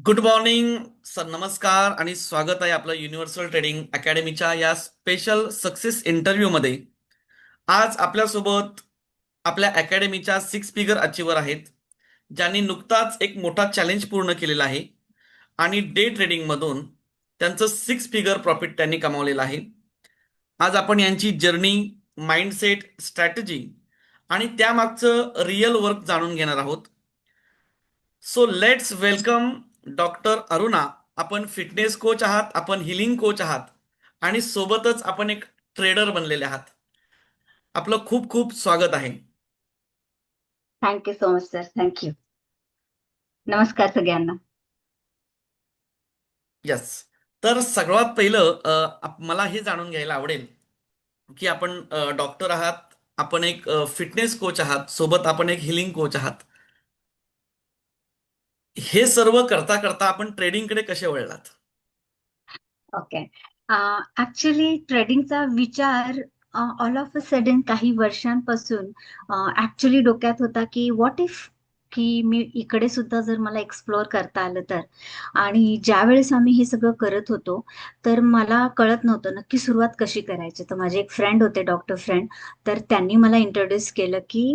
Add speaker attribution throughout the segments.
Speaker 1: Good morning sir, नमस्कार आणि स्वागत आहे आपलं युनिव्हर्सल ट्रेडिंग अकॅडमीच्या या स्पेशल सक्सेस इंटरव्ह्यू मध्ये. आज आपल्यासोबत आपल्या अकॅडमीच्या सिक्स फिगर अचिव्हर आहेत, ज्यांनी नुकताच एक मोठा चॅलेंज पूर्ण केलेला आहे आणि डे ट्रेडिंग मधून त्यांचं सिक्स फिगर प्रॉफिट त्यांनी कमावलेलं आहे. आज आपण यांची जर्नी, माइंडसेट, स्ट्रॅटेजी आणि त्यामागचं रिअल वर्क जाणून घेणार आहोत. So let's welcome doctor Aruna. आपण फिटनेस कोच आहात, आपण हिलिंग कोच आहात आणि सोबतच आपण एक ट्रेडर बनलेले आहात. आपलं खूप खूप स्वागत आहे.
Speaker 2: Thank you so much sir. Thank you. नमस्कार सगळ्यांना.
Speaker 1: यस. तर सगळ्यात पहिलं मला हे जाणून घ्यायला आवडेल की आपण डॉक्टर आहात, आपण एक फिटनेस कोच आहात, सोबत आपण एक हिलिंग कोच आहात. हे सर्व करता करता आपण ट्रेडिंगकडे कसे वळलात?
Speaker 2: ओके. ऍक्च्युली ट्रेडिंगचा विचार ऑल ऑफ अ सडन काही वर्षांपासून ऍक्च्युली डोक्यात होता की व्हॉट इफ की मी इकडे सुद्धा जर मला एक्सप्लोअर करता आलं तर. आणि ज्या वेळेस आम्ही हे सगळं करत होतो तर मला कळत नव्हतं नक्की सुरुवात कशी करायची. तर माझे एक फ्रेंड होते, डॉक्टर फ्रेंड. तर त्यांनी मला इंट्रोड्यूस केलं की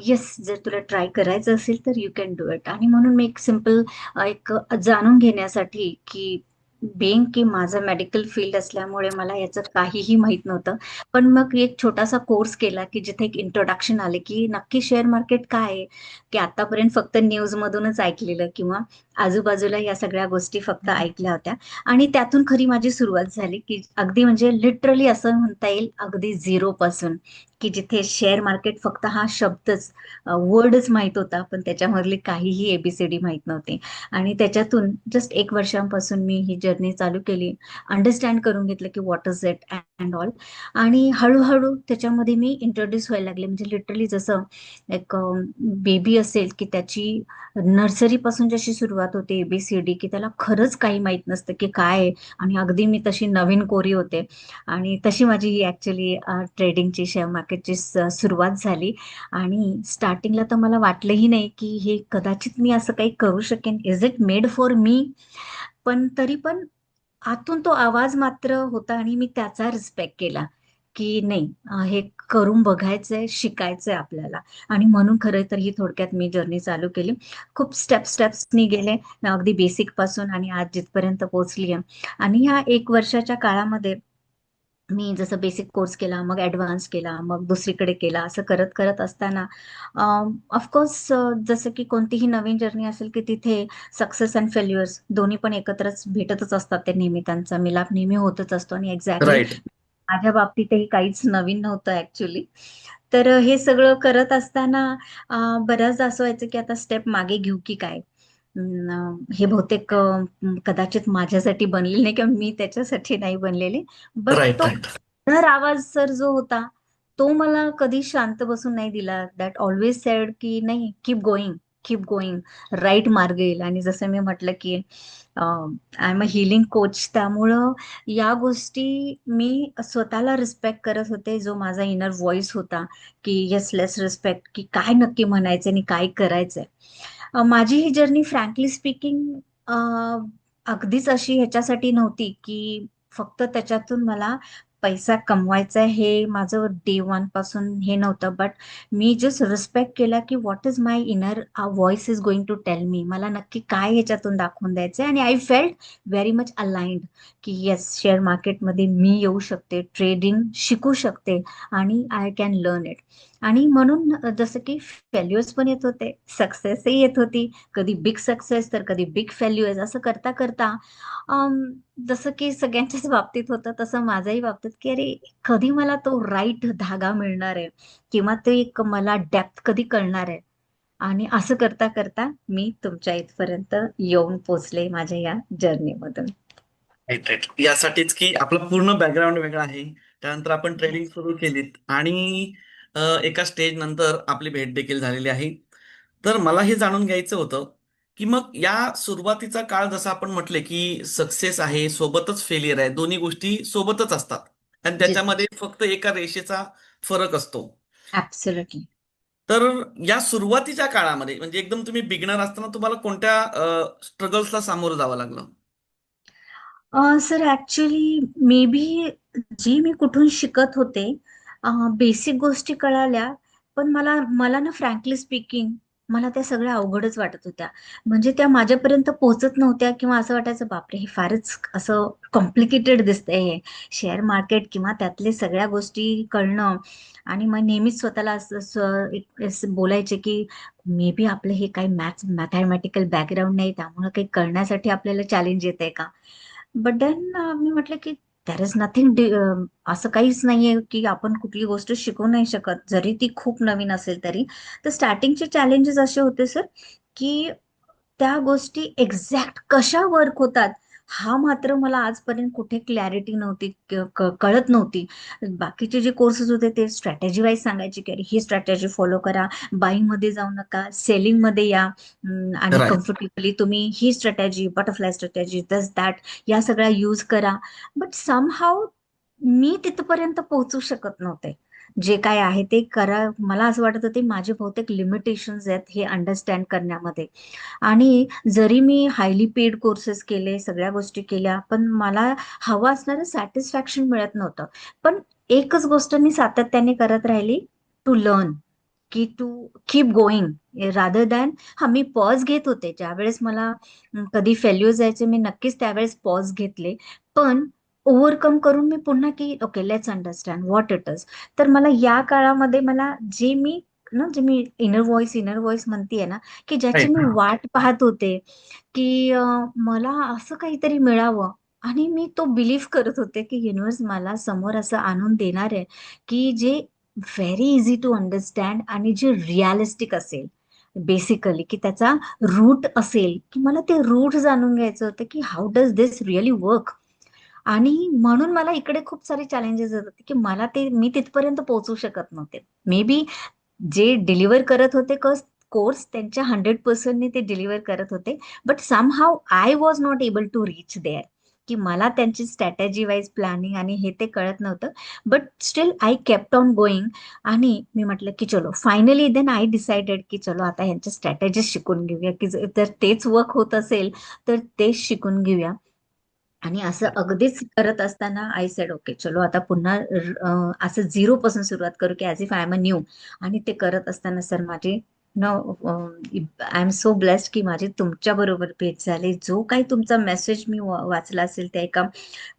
Speaker 2: येस, जर तुला ट्राय करायचं असेल तर यू कॅन डू इट. आणि म्हणून मी एक सिम्पल एक जाणून घेण्यासाठी की बेंग की माझं मेडिकल फील्ड असल्यामुळे मला याचं काहीही माहित नव्हतं. पण मग एक छोटासा कोर्स केला की जिथे एक इंट्रोडक्शन आले की नक्की शेअर मार्केट काय आहे. की आतापर्यंत फक्त न्यूज मधूनच ऐकलेलं किंवा आजूबाजूला या सगळ्या गोष्टी फक्त ऐकल्या होत्या. आणि त्यातून खरी माझी सुरुवात झाली की अगदी म्हणजे लिटरली असं म्हणता येईल अगदी झिरो पासून. की जिथे शेअर मार्केट फक्त हा शब्दच, वर्डच माहित होता, पण त्याच्यामधली काहीही एबीसीडी माहित नव्हती. आणि त्याच्यातून जस्ट एक वर्षांपासून मी ही जर्नी चालू केली. अंडरस्टँड करून घेतलं की what is it and all. आणि हळूहळू त्याच्यामध्ये मी इंट्रोड्यूस व्हायला लागले. म्हणजे लिटरली जसं एक बेबी असेल की त्याची नर्सरी पासून जशी सुरुवात होते एबीसीडी, की त्याला खरंच काही माहित नसतं की काय आहे. आणि अगदी मी तशी नवीन कोरी होते. आणि तशी माझी ही ऍक्च्युली ट्रेडिंगची, शेअर मार्केटची सुरुवात झाली. आणि स्टार्टिंगला तर मला वाटलंही नाही की हे कदाचित मी असं काही करू शकेन. Is it made for me? पण तरी पण आतून तो आवाज मात्र होता आणि मी त्याचा रिस्पेक्ट केला की नाही, हे करून बघायचंय, शिकायचंय आपल्याला. आणि म्हणून खरं तर ही थोडक्यात मी जर्नी चालू केली. खूप स्टेप्सनी गेले, अगदी बेसिक पासून आणि आज जिथपर्यंत पोहोचली आहे. आणि ह्या एक वर्षाच्या काळामध्ये मी जसं बेसिक कोर्स केला, मग ऍडव्हान्स केला, मग दुसरीकडे केला, असं करत करत असताना ऑफकोर्स जसं की कोणतीही नवीन जर्नी असेल की तिथे सक्सेस अँड फेल्युअर्स दोन्ही पण एकत्रच भेटतच असतात. ते नेहमी त्यांचा मिलाप नेहमी होतच असतो. आणि एक्झॅक्टली
Speaker 1: राईट.
Speaker 2: माझ्या बाबतीतही काहीच नवीन नव्हतं ऍक्च्युली. तर हे सगळं करत असताना बऱ्याचदा असं व्हायचं की आता स्टेप मागे घेऊ की काय. हे बहुतेक कदाचित माझ्यासाठी बनलेले नाही किंवा मी त्याच्यासाठी नाही बनलेले. But
Speaker 1: right.
Speaker 2: तो
Speaker 1: राईट.
Speaker 2: तर आवाज सर जो होता तो मला कधी शांत बसून नाही दिला. दॅट ऑलवेज सेड की नाही, keep going, keep going, right मार्ग येईल. आणि जसं मी म्हटलं की I am a healing coach, त्यामुळं या गोष्टी मी स्वतःला रिस्पेक्ट करत होते. जो माझा इनर व्हॉइस होता की येस, लेस रिस्पेक्ट, की काय नक्की म्हणायचं आणि काय करायचंय. माझी ही जर्नी फ्रँकली स्पीकिंग अगदीच अशी ह्याच्यासाठी नव्हती की फक्त त्याच्यातून मला पैसा कमवायचा आहे, हे माझं डे वन पासून हे नव्हतं. बट मी जस्ट रिस्पेक्ट केला की what is my inner voice is going to tell me, मला नक्की काय ह्याच्यातून दाखवून द्यायचंय. आणि I felt very much aligned की येस, शेअर मार्केटमध्ये मी येऊ शकते, ट्रेडिंग शिकू शकते आणि आय कॅन लर्न इट. आणि म्हणून जसं की फेल्युअर्स पण येत होते, सक्सेसही येत होती. कधी बिग सक्सेस तर कधी बिग फेल्युअर्स, असं करता करता अम, जसं की सगळ्यांच्याच बाबतीत होतं तसं माझ्याही बाबतीत की अरे, कधी मला तो राईट धागा मिळणार आहे किंवा ते एक मला डेप्थ कधी कळणार आहे. आणि असं करता करता मी तुमच्या इथपर्यंत येऊन पोचले माझ्या या जर्नीमधून.
Speaker 1: राईट. राईट. यासाठीच की आपला पूर्ण बॅकग्राऊंड वेगळा आहे. त्यानंतर आपण ट्रेडिंग
Speaker 2: येस.
Speaker 1: सुरू केलीत आणि एका स्टेज नंतर आपली भेट देखील झालेली आहे. तर मला हे जाणून घ्यायचं होतं की मग या सुरुवातीचा काळ, जसं आपण म्हटले की सक्सेस आहे सोबतच फेलियर आहे, दोन्ही गोष्टी सोबतच असतात आणि
Speaker 2: जित
Speaker 1: त्याच्यामध्ये फक्त एका रेषेचा फरक असतो.
Speaker 2: ऍब्सोल्युटली.
Speaker 1: तर या सुरुवातीच्या काळामध्ये म्हणजे एकदम तुम्ही बिगनर असताना तुम्हाला कोणत्या स्ट्रगल्सला सामोरं जावं लागलं?
Speaker 2: सर ऍक्च्युली मे बी जी मी कुठून शिकत होते, बेसिक गोष्टी कळाल्या, पण मला मला ना फ्रँकली स्पीकिंग मला त्या सगळ्या अवघडच वाटत होत्या. म्हणजे त्या माझ्यापर्यंत पोहोचत नव्हत्या किंवा असं वाटायचं बापरे हे फारच असं कॉम्प्लिकेटेड दिसतंय हे शेअर मार्केट किंवा त्यातले सगळ्या गोष्टी कळणं. आणि मग नेहमीच स्वतःला असं बोलायचे की मे बी आपलं हे काही मॅथमॅटिकल बॅकग्राऊंड नाही, त्यामुळे काही करण्यासाठी आपल्याला चॅलेंज येत आहे का. बट देन मी म्हटलं की दॅर इज नथिंग, असं काहीच नाहीये की आपण कुठली गोष्ट शिकू नाही शकत जरी ती खूप नवीन असेल तरी. तर स्टार्टिंगचे चॅलेंजेस असे होते सर की त्या गोष्टी एक्झॅक्ट कशा वर्क होतात हा मात्र मला आजपर्यंत कुठे क्लॅरिटी नव्हती, कळत नव्हती. बाकीचे जे कोर्सेस होते ते स्ट्रॅटेजी वाईज सांगायचे की अरे ही स्ट्रॅटेजी फॉलो करा, बाईंग मध्ये जाऊ नका, सेलिंग मध्ये या, आणि
Speaker 1: राईट.
Speaker 2: कम्फर्टेबली तुम्ही ही स्ट्रॅटेजी, बटरफ्लाय स्ट्रॅटेजी, दस दॅट, या सगळ्या यूज करा. बट समहाव मी तिथपर्यंत पोहोचू शकत नव्हते. जे काय आहे ते करा, मला असं वाटत होते माझे बहुतेक लिमिटेशन्स आहेत हे अंडरस्टँड करण्यामध्ये. आणि जरी मी हायली पेड कोर्सेस केले, सगळ्या गोष्टी केल्या, पण मला हवं असणारं सॅटिस्फॅक्शन मिळत नव्हतं. पण एकच गोष्ट मी सातत्याने करत राहिली, टू लर्न, की to keep going rather than. हा, मी पॉज घेत होते ज्यावेळेस मला कधी फेल्युअर जायचे, मी नक्कीच त्यावेळेस पॉज घेतले. पण ओव्हरकम करून मी पुन्हा की okay let's understand what it is. तर मला या काळामध्ये मला जे मी जे मी इनर व्हॉइस म्हणतीये ना, की ज्याची
Speaker 1: राईट.
Speaker 2: मी वाट पाहत होते, की मला असं काहीतरी मिळावं. आणि मी तो बिलीव्ह करत होते की युनिव्हर्स मला समोर असं आणून देणार आहे की जे व्हेरी इझी टू अंडरस्टँड आणि जे रिअलिस्टिक असेल, बेसिकली की त्याचा रूट असेल, की मला ते रूट जाणून घ्यायचं होतं की how does this really work. आणि म्हणून मला इकडे खूप सारे चॅलेंजेस येत होते की मला ते मी तिथपर्यंत पोहोचू शकत नव्हते. मे बी जे डिलिव्हर करत होते कोर्स त्यांच्या 100% ते डिलिव्हर करत होते. But somehow I was not able to reach there, की मला त्यांची स्ट्रॅटेजी वाईज प्लॅनिंग आणि हे ते कळत नव्हतं. But still I kept on going. आणि मी म्हटलं की चलो फायनली देन आय डिसाइडेड की चलो आता यांच्या स्ट्रॅटेजीज शिकून घेऊया, की जर तेच वर्क होत असेल तर तेच शिकून घेऊया. आणि असं अगदीच करत असताना आय सेड ओके चलो आता पुन्हा असं झिरो पासून सुरुवात करू की as if I am a new. आणि ते करत असताना सर माझे न आय एम सो ब्लेस्ड की माझे तुमच्या बरोबर भेट झाली. जो काही तुमचा मेसेज मी वाचला असेल त्या एका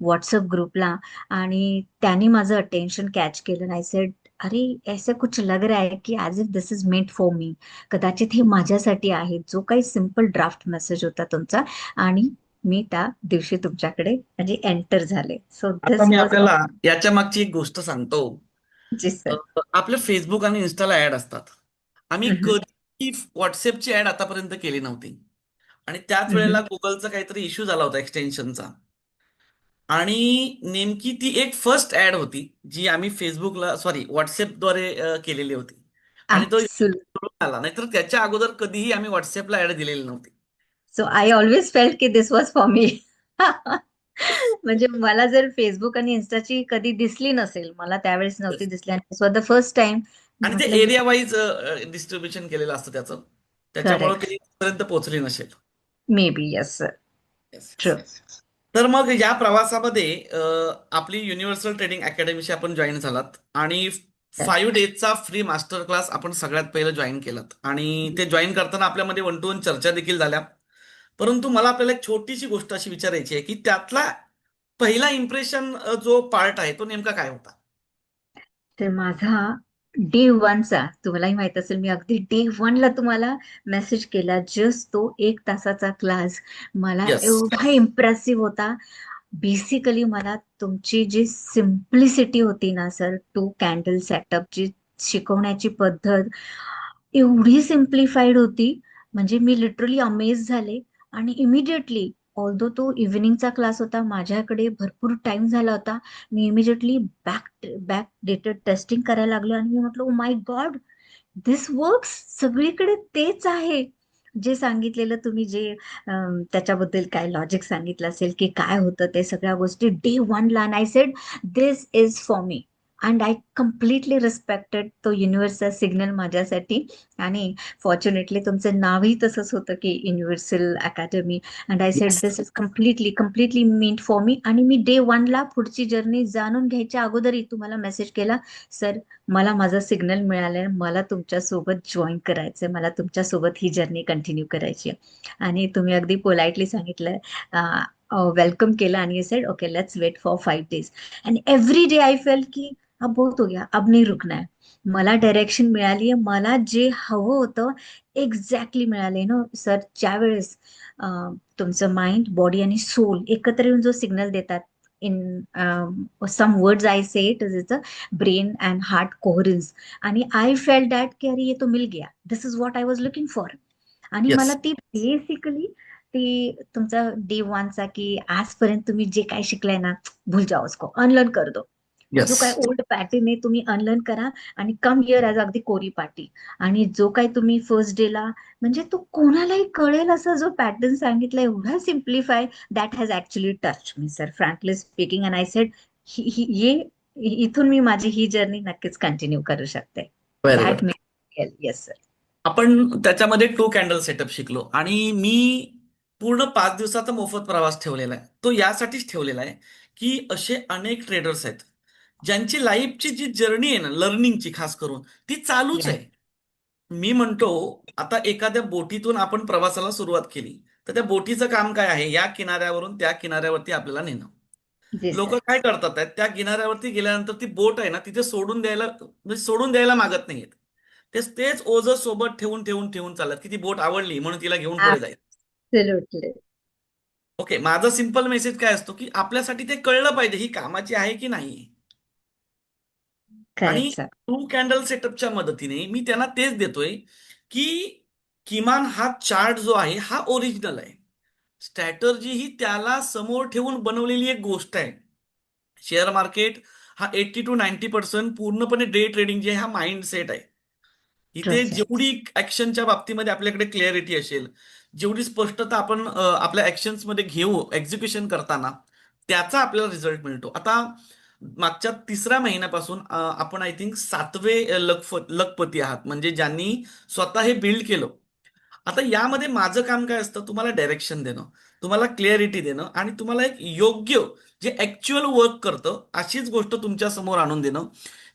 Speaker 2: व्हॉट्सअप ग्रुपला, आणि त्यांनी माझं अटेन्शन कॅच केलं. आय सेड अरे ऐसा कुछ लग रहा है की as if this is made for me. कदाचित हे माझ्यासाठी आहे. जो काही सिम्पल ड्राफ्ट मेसेज होता तुमचा, आणि मी त्या दिवशी तुमच्याकडे म्हणजे एंटर झाले. सो
Speaker 1: आता
Speaker 2: दिस
Speaker 1: मी
Speaker 2: वॉज.
Speaker 1: आपल्याला याच्या मागची एक गोष्ट सांगतो.
Speaker 2: जी
Speaker 1: अ,
Speaker 2: सर.
Speaker 1: आपल्या फेसबुक आणि इन्स्टाला ऍड असतात. आम्ही कधी व्हॉट्सअपची ऍड आतापर्यंत केली नव्हती. आणि त्याच वेळेला गुगलचा काहीतरी इश्यू झाला होता एक्सटेन्शनचा. आणि नेमकी ती एक फर्स्ट ऍड होती जी आम्ही फेसबुकला सॉरी व्हॉट्सअपद्वारे केलेली होती. आणि तो
Speaker 2: ऍब्सोल्युट.
Speaker 1: आला नाहीतर त्याच्या अगोदर कधीही आम्ही व्हॉट्सअपला ऍड दिलेली नव्हती.
Speaker 2: सो आय ऑलवेज फेल्ट की दिस वॉज फॉर मी. म्हणजे मला जर फेसबुक आणि इन्स्टाची कधी दिसली नसेल, मला त्यावेळेस नव्हती दिसली, आणि दिस वॉज द फर्स्ट टाइम. मी
Speaker 1: आणि ते
Speaker 2: म्हटलं
Speaker 1: एरिया वाईज डिस्ट्रीब्युशन केलेलं असतं त्याचं. त्याच्यामुळे
Speaker 2: करेक्ट.
Speaker 1: ते इथपर्यंत पोहोचली नसेल.
Speaker 2: May be yes sir.
Speaker 1: Yes, yes,
Speaker 2: true.
Speaker 1: yes. तर मग या प्रवासामध्ये आपली युनिव्हर्सल ट्रेडिंग अकॅडमीशी आपण जॉईन झालात आणि 5 डेजचा फ्री मास्टर क्लास आपण सगळ्यात पहिलं जॉईन केलात आणि ते जॉईन करताना आपल्यामध्ये वन टू वन चर्चा देखील झाल्या. परंतु मला आपल्याला एक छोटीशी गोष्ट अशी विचारायची आहे की त्यातला पहिला इम्प्रेशन जो पार्ट आहे तो नेमका काय होता?
Speaker 2: तर माझा डे 1चा तुम्हालाही माहित असेल, मी अगदी डे 1ला तुम्हाला मेसेज केला. जस्ट तो 1 तासाचा क्लास मला
Speaker 1: येस.
Speaker 2: एवढा इम्प्रेसिव्ह होता. बेसिकली मला तुमची जी सिम्प्लिसिटी होती ना सर, टू कॅन्डल सेटअपची शिकवण्याची पद्धत एवढी सिम्प्लिफाईड होती. म्हणजे मी लिटरली अमेज झाले. आणि इमिडिएटली, ऑल्दो तो इव्हिनिंगचा क्लास होता, माझ्याकडे भरपूर टाइम झाला होता, मी इमिजिएटली बॅक डेटेड टेस्टिंग करायला लागलो. आणि मी म्हटलं oh my God, this works. सगळीकडे तेच आहे जे सांगितलेलं तुम्ही, जे त्याच्याबद्दल काय लॉजिक सांगितलं असेल की काय होतं ते सगळ्या गोष्टी डे 1ला. I said this is for me. And I completely respected तो युनिव्हर्सचा सिग्नल माझ्यासाठी. आणि फॉर्च्युनेटली तुमचं नावही तसंच होतं की universal academy. And I said
Speaker 1: yes.
Speaker 2: This is completely completely meant for me. आणि मी डे वनला पुढची जर्नी जाणून घ्यायच्या अगोदरही तुम्हाला मेसेज केला, सर मला माझा सिग्नल मिळालाय, मला तुमच्यासोबत जॉईन करायचंय, मला तुमच्यासोबत ही जर्नी कंटिन्यू करायची आहे. आणि तुम्ही अगदी पोलाइटली सांगितलं, वेलकम केलं आणि said okay let's wait for 5 days. And every day I fail की अब बहुत हो गया, अब नहीं रुकना है. मला डायरेक्शन मिळाली आहे, मला जे हवं होतं एक्झॅक्टली मिळालंय ना सर. ज्या वेळेस तुमचं माइंड बॉडी आणि सोल एकत्र येऊन जो सिग्नल देतात, in some words I say it is a brain and heart coherence. आणि आय फेल दॅट की अरे ये तो मिल गया, this is what I was looking for. आणि मला
Speaker 1: येस.
Speaker 2: ती बेसिकली ती तुमचा डे वनचा की आजपर्यंत तुम्ही जे काय शिकलाय ना, भूल जाओ उसको, अनलर्न कर दो. जो काय
Speaker 1: येस.
Speaker 2: ओल्ड पॅटर्न आहे तुम्ही अनलर्न करा आणि कम हिअर ॲज अगदी कोरी पाटी. आणि जो काय तुम्ही फर्स्ट डेला म्हणजे तो कोणालाही कळेल असा जो पॅटर्न सांगितला, एवढा simplify, that has actually touch me sir, frankly speaking. And I sed ये इथून मी माझी ही जर्नी नक्कीच कंटिन्यू करू शकते.
Speaker 1: Very good.
Speaker 2: That may help. Yes sir.
Speaker 1: आपण त्याच्यामध्ये 2 कॅन्डल सेटअप शिकलो आणि मी पूर्ण 5 दिवसाचा मोफत प्रवास ठेवलेला आहे. तो यासाठीच ठेवलेला आहे की असे अनेक ट्रेडर्स आहेत ज्यांची लाईफची जी जर्नी आहे ना, लर्निंगची खास करून, ती चालूच
Speaker 2: येस.
Speaker 1: आहे. मी म्हणतो, आता एखाद्या बोटीतून आपण प्रवासाला सुरुवात केली, तर त्या बोटीचं काम काय आहे? या किनाऱ्यावरून त्या किनाऱ्यावरती आपल्याला नेणं.
Speaker 2: जी
Speaker 1: लोक
Speaker 2: सर.
Speaker 1: काय करतात आहेत, त्या किनाऱ्यावरती गेल्यानंतर ती बोट आहे ना, तिथे सोडून द्यायला, म्हणजे सोडून द्यायला मागत नाहीयेत. तेच तेच ओझं सोबत ठेवून ठेवून ठेवून चालत की ती बोट आवडली म्हणून तिला घेऊन पुढे जाईल.
Speaker 2: ऍब्सोल्युटली.
Speaker 1: ओके, माझा सिंपल मेसेज काय असतो की आपल्यासाठी ते कळलं पाहिजे ही कामाची आहे की नाही. आणि
Speaker 2: करेक्ट सर.
Speaker 1: 2 कॅन्डल सेटअपच्या मदतीने मी त्यांना तेच देतोय की किमान हा चार्ट जो आहे हा ओरिजिनल आहे. स्ट्रॅटर्जी ही त्याला समोर ठेवून बनवलेली एक गोष्ट आहे. शेअर मार्केट हा 80 to 90% पूर्णपणे डे ट्रेडिंग जे आहे, हा माइंड सेट आहे.
Speaker 2: ट्रू
Speaker 1: इथे
Speaker 2: सर.
Speaker 1: जेवढी ऍक्शनच्या बाबतीमध्ये आपल्याकडे क्लॅरिटी असेल, जेवढी स्पष्टता आपण आपल्या ऍक्शन्स मध्ये घेऊ एक्झिक्युशन करताना, त्याचा आपल्याला रिझल्ट मिळतो. आता मागच्या 3ऱ्या महिन्यापासून आपण आय थिंक 7वे लखपती आहात, म्हणजे ज्यांनी स्वतः हे बिल्ड केलं. आता यामध्ये माझं काम काय असतं? तुम्हाला डायरेक्शन देणं, तुम्हाला क्लॅरिटी देणं आणि तुम्हाला एक योग्य, जे ऍक्च्युअल वर्क करतं अशीच गोष्ट तुमच्या समोर आणून देणं,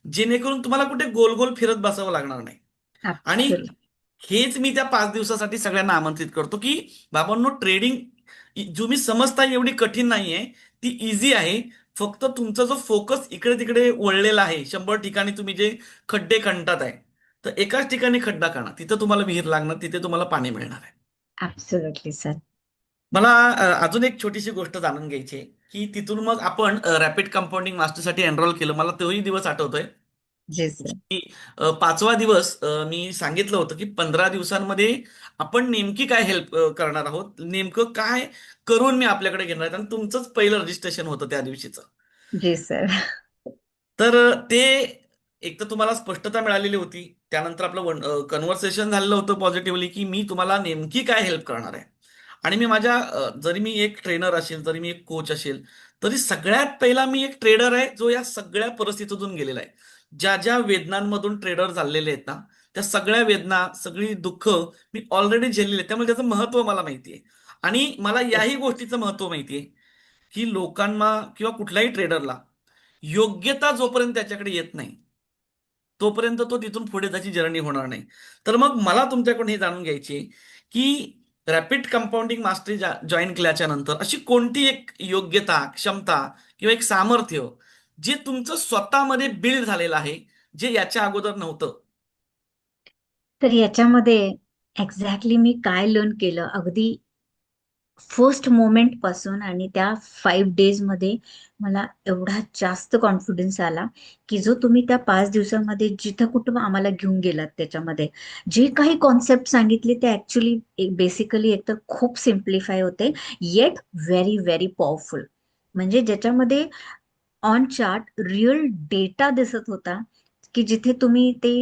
Speaker 1: जेणेकरून तुम्हाला कुठे गोल गोल फिरत बसावं लागणार नाही. आणि
Speaker 2: ऍब्सोल्युटली.
Speaker 1: हेच मी त्या 5 दिवसासाठी सगळ्यांना आमंत्रित करतो की बाबांनो, ट्रेडिंग तुम्ही समजता एवढी कठीण नाहीये, ती इझी आहे. फक्त तुमचा जो फोकस इकडे तिकडे वळलेला आहे, 100 ठिकाणी तुम्ही जे खड्डे खणतात आहे, तर एकाच ठिकाणी खड्डा खणा, तिथं तुम्हाला विहीर लागणार, तिथे तुम्हाला पाणी मिळणार आहे.
Speaker 2: Absolutely sir.
Speaker 1: मला अजून एक छोटीशी गोष्ट जाणून घ्यायची आहे की तिथून मग आपण रॅपिड कंपाऊंडिंग मास्टरसाठी एनरोल केलं. मला तोही दिवस आठवतोय
Speaker 2: जी सर.
Speaker 1: की 5वा दिवस मी सांगितलं होतं की 15 दिवसांमध्ये आपण नेमकी काय हेल्प करणार आहोत, नेमकं काय करून मी आपल्याकडे घेणार आहे. आणि तुमचंच पहिलं रजिस्ट्रेशन होतं त्या दिवशीचं.
Speaker 2: जी सर.
Speaker 1: तर ते एक तर तुम्हाला स्पष्टता मिळालेली होती. त्यानंतर आपलं कन्व्हर्सेशन झालेलं होतं पॉझिटिव्हली की मी तुम्हाला नेमकी काय हेल्प करणार आहे. आणि मी माझ्या जरी मी एक ट्रेनर असेल, जरी मी एक कोच असेल, तरी सगळ्यात पहिला मी एक ट्रेडर आहे जो या सगळ्या परिस्थितीतून गेलेला आहे. ज्या ज्या वेदनांमधून ट्रेडर झालेले आहेत ना, त्या सगळ्या वेदना, सगळी दुःख मी ऑलरेडी झेललेली आहे. त्यामुळे त्याचं महत्व मला माहिती आहे. आणि मला याही गोष्टीचं महत्व माहिती आहे की लोकांना किंवा कुठल्याही ट्रेडरला योग्यता जोपर्यंत त्याच्याकडे येत नाही, तोपर्यंत तो तिथून पुढे त्याची जर्नी होणार नाही. तर मग मला तुमच्याकडून हे जाणून घ्यायची आहे की रॅपिड कंपाऊंडिंग मास्टरी जॉईन केल्याच्या नंतर अशी कोणती एक योग्यता, क्षमता किंवा एक सामर्थ्य जे तुमचं स्वतःमध्ये बिल्ड झालेलं आहे, जे याच्या अगोदर नव्हतं.
Speaker 2: तर याच्यामध्ये एक्झॅक्टली मी काय लर्न केलं अगदी फर्स्ट मोमेंट पासून आणि त्या 5 days मध्ये मला एवढा जास्त कॉन्फिडन्स आला की जो तुम्ही त्या 5 दिवसामध्ये जिथं कुठं आम्हाला घेऊन गेलात, त्याच्यामध्ये जे काही कॉन्सेप्ट सांगितले ते ऍक्च्युली बेसिकली एकतर खूप सिम्प्लिफाय होते, येट व्हेरी व्हेरी पॉवरफुल. म्हणजे ज्याच्यामध्ये ऑन चार्ट रिअल डेटा दिसत होता की जिथे तुम्ही ते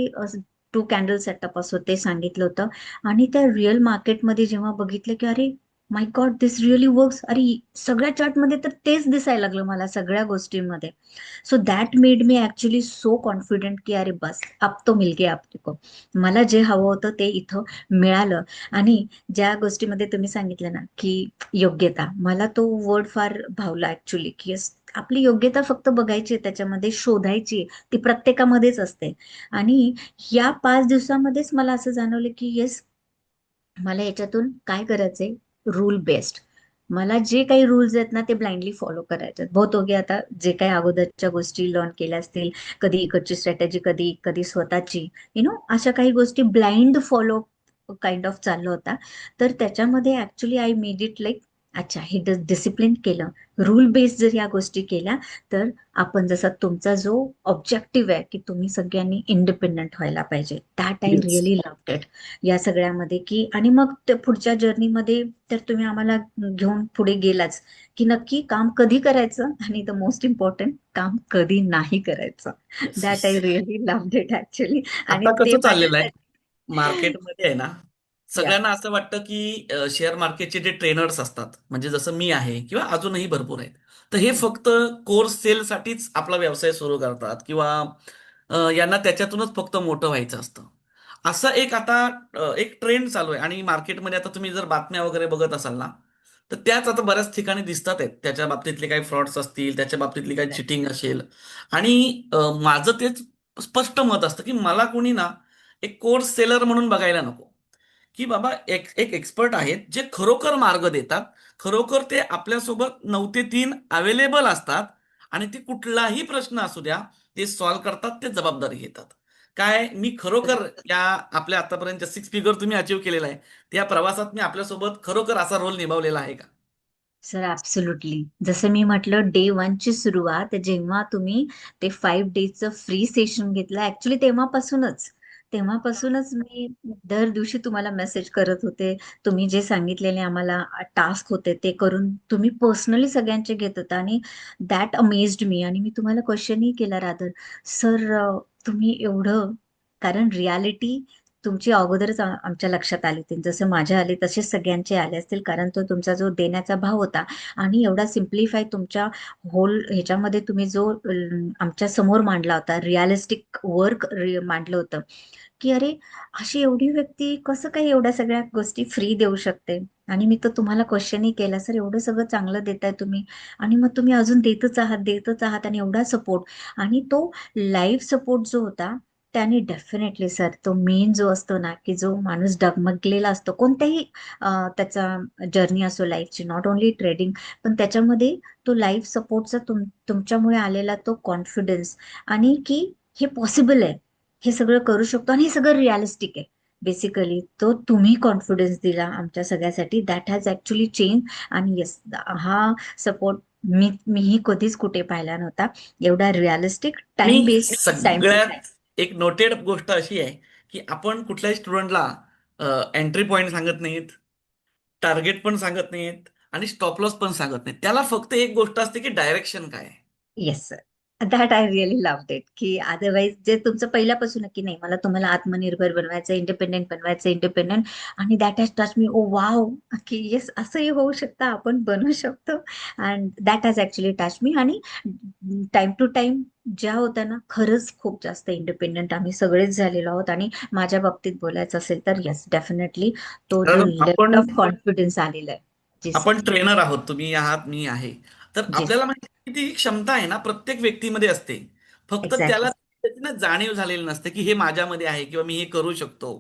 Speaker 2: 2 कॅन्डल सेटअप असं ते सांगितलं होतं. आणि त्या रिअल मार्केटमध्ये जेव्हा बघितलं की अरे माय गॉड, दिस रिअली वर्क्स. अरे सगळ्या चार्टमध्ये तर तेच दिसायला लागलं मला सगळ्या गोष्टींमध्ये. So that made me actually so confident की अरे बस, अब तो मिल गया आपको. मला जे हवं होतं ते इथं मिळालं. आणि ज्या गोष्टीमध्ये तुम्ही सांगितलं ना की योग्यता, मला तो वर्ड फार भावला ऍक्च्युली की yes, आपली योग्यता फक्त बघायची आहे, त्याच्यामध्ये शोधायची, ती प्रत्येकामध्येच असते. आणि या 5 दिवसामध्येच मला असं जाणवलं की येस, मला याच्यातून काय करायचंय, रूल बेस्ड. मला जे काही रूल्स आहेत ना ते ब्लाइंडली फॉलो करायचे आहेत. बहुत हो गया आता, जे काही अगोदरच्या गोष्टी लर्न केल्या असतील, कधी इकडची स्ट्रॅटेजी, कधी कधी स्वतःची, अशा काही गोष्टी ब्लाइंड फॉलो काइंड ऑफ चाललं होता. तर त्याच्यामध्ये actually I made it like, अच्छा हे डिसिप्लिन केलं, रूल बेस्ड जर या गोष्टी केल्या, तर आपण जसा तुमचा जो ऑब्जेक्टिव्ह आहे की तुम्ही सगळ्यांनी इंडिपेंडंट व्हायला पाहिजे, that I
Speaker 1: yes.
Speaker 2: Really loved it. या सगळ्यामध्ये की, आणि मग ते पुढच्या जर्नीमध्ये तर तुम्ही आम्हाला घेऊन पुढे गेलाच की नक्की काम कधी करायचं, आणि द मोस्ट इम्पॉर्टंट, काम कधी नाही करायचं.
Speaker 1: Yes,
Speaker 2: that I
Speaker 1: yes.
Speaker 2: Really loved it actually. आणि
Speaker 1: आता
Speaker 2: ते
Speaker 1: कसं चाललेलं आहे
Speaker 2: माझ्यासाठी,
Speaker 1: मार्केटमध्ये आहे ना,
Speaker 2: या,
Speaker 1: सगळ्यांना असं वाटतं की शेअर मार्केटचे जे ट्रेनर्स असतात, म्हणजे जसं मी आहे किंवा अजूनही भरपूर आहेत, तर हे फक्त कोर्स सेलसाठीच आपला व्यवसाय सुरू करतात किंवा यांना त्याच्यातूनच फक्त मोठं व्हायचं असतं. असं एक आता एक ट्रेंड चालू आहे आणि मार्केटमध्ये आता तुम्ही जर बातम्या वगैरे बघत असाल ना, तर त्याच आता बऱ्याच ठिकाणी दिसतात आहेत. त्याच्या बाबतीतले काही फ्रॉड्स असतील, त्याच्या बाबतीतली काही चिटिंग असेल. आणि माझं तेच स्पष्ट मत असतं की मला कोणी ना एक कोर्स सेलर म्हणून बघायला नको. की बाबा एक एक एक्सपर्ट आहेत जे खरोखर मार्ग देतात, खरोखर ते आपल्यासोबत 9 ते 3 अवेलेबल असतात आणि ते कुठलाही प्रश्न असू द्या ते सॉल्व्ह करतात, ते जबाबदारी घेतात. काय मी खरोखर या आपल्या आतापर्यंत 6 फिगर तुम्ही अचीव केलेला आहे, त्या प्रवासात मी आपल्यासोबत खरोखर असा रोल निभावलेला आहे का?
Speaker 2: Sir absolutely. जसं मी म्हटलं, डे 1 ची सुरुवात जेव्हा तुम्ही ते 5 डेजचं फ्री सेशन घेतलं, ऍक्च्युली तेव्हापासूनच मी दर दिवशी तुम्हाला मेसेज करत होते. तुम्ही जे सांगितलेले आम्हाला टास्क होते ते करून तुम्ही पर्सनली सगळ्यांचे घेत होता, आणि दॅट अमेज्ड मी. आणि मी तुम्हाला क्वेश्चनही केला रादर, सर तुम्ही एवढं, कारण रियालिटी तुमची अगोदरच आमच्या लक्षात आली होती. जसं माझ्या आले तसेच सगळ्यांचे आले असतील, कारण तो तुमचा जो देण्याचा भाव होता, आणि एवढा सिम्प्लिफाय तुमच्या होल ह्याच्यामध्ये तुम्ही जो आमच्या समोर मांडला होता, रिअलिस्टिक वर्क मांडलं होतं, की अरे अशी एवढी व्यक्ती कसं काही एवढ्या सगळ्या गोष्टी फ्री देऊ शकते. आणि मी तर तुम्हाला क्वेश्चनही केला, सर एवढं सगळं चांगलं देताय तुम्ही, आणि मग तुम्ही अजून देतच आहात, आणि एवढा सपोर्ट. आणि तो लाईव्ह सपोर्ट जो होता, त्याने डेफिनेटली सर, तो मेन जो असतो ना, की जो माणूस डगमगलेला असतो कोणत्याही त्याचा जर्नी असो लाईफची, नॉट ओन्ली ट्रेडिंग, पण त्याच्यामध्ये तो लाईफ सपोर्टचा तुमच्यामुळे आलेला तो कॉन्फिडन्स, आणि की हे पॉसिबल आहे, हे सगळं करू शकतो, आणि हे सगळं रिअलिस्टिक आहे. बेसिकली तो तुम्ही कॉन्फिडन्स दिला आमच्या सगळ्यासाठी, दॅट हॅज ऍक्च्युली चेंज. आणि येस, हा सपोर्ट मीही कधीच कुठे पाहिला नव्हता, एवढा रिअलिस्टिक,
Speaker 1: आणि
Speaker 2: टाइम बेस्ड, टाइम टू
Speaker 1: सगळ्यात
Speaker 2: टाइम.
Speaker 1: एक नोटेड गोष्ट अशी आहे की आपण कुठल्याही स्टुडंटला एंट्री पॉईंट सांगत नाहीत, टार्गेट पण सांगत नाहीत आणि स्टॉप लॉस पण सांगत नाहीत. त्याला फक्त एक गोष्ट असते की डायरेक्शन काय आहे.
Speaker 2: Yes sir, that I really loved it. की अदरवाईज जे तुमचं पहिल्यापासून आहे की नाही, मला तुम्हाला आत्मनिर्भर बनवायचं, इंडिपेंडेंट बनवायचं, इंडिपेंडेंट. आणि that has touch me, oh wow, की येस असंही होऊ शकतं, आपण बनवू शकतो. And that has actually touch me. आणि टाइम टू टाइम ज्या होत्या ना, खरंच खूप जास्त इंडिपेंडंट आम्ही सगळेच झालेलो आहोत. आणि माझ्या बाबतीत बोलायचं असेल तर येस, डेफिनेटली तो जो
Speaker 1: कारण
Speaker 2: लेवल
Speaker 1: आपण
Speaker 2: ऑफ कॉन्फिडन्स आलेला आहे. जी
Speaker 1: आपण
Speaker 2: सर.
Speaker 1: ट्रेनर आहोत, तुम्ही आहात, मी आहे. तर
Speaker 2: जी
Speaker 1: आपल्याला
Speaker 2: सर.
Speaker 1: माहिती आहे की ती क्षमता आहे ना प्रत्येक व्यक्तीमध्ये असते. फक्त
Speaker 2: एक्झॅक्टली.
Speaker 1: त्याला त्याची ना जाणीव झालेली नसते की हे माझ्यामध्ये आहे किंवा मी हे करू शकतो.